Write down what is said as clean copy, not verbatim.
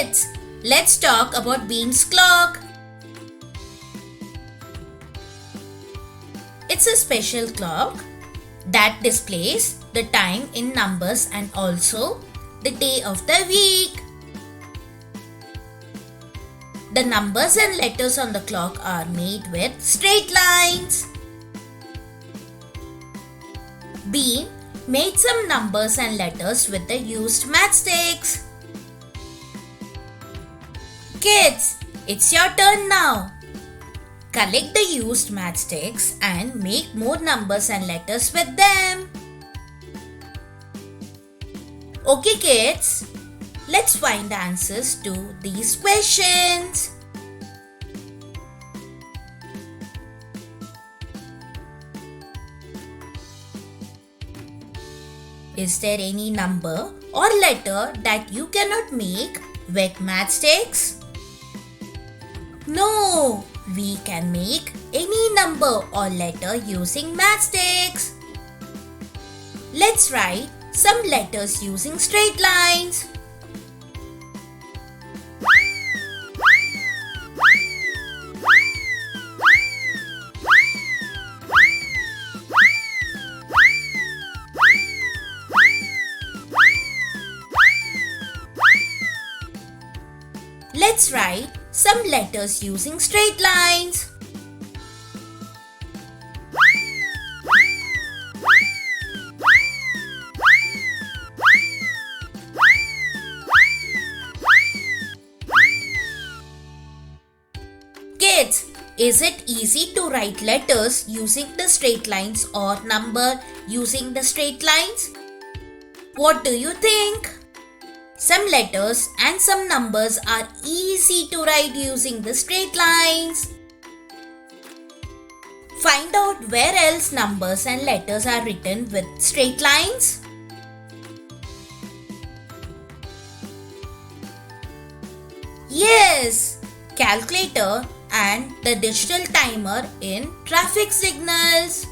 Kids, let's talk about Bean's clock. It's a special clock that displays the time in numbers and also the day of the week. The numbers and letters on the clock are made with straight lines. Bean made some numbers and letters with the used matchsticks. Kids, it's your turn now. Collect the used matchsticks and make more numbers and letters with them. Okay kids, let's find the answers to these questions. Is there any number or letter that you cannot make with matchsticks? No, we can make any number or letter using matchsticks. Let's write some letters using straight lines. Let's write some letters using straight lines. Kids, is it easy to write letters using the straight lines or number using the straight lines? What do you think? Some letters and some numbers are easy to write using the straight lines. Find out where else numbers and letters are written with straight lines. Yes, calculator and the digital timer in traffic signals.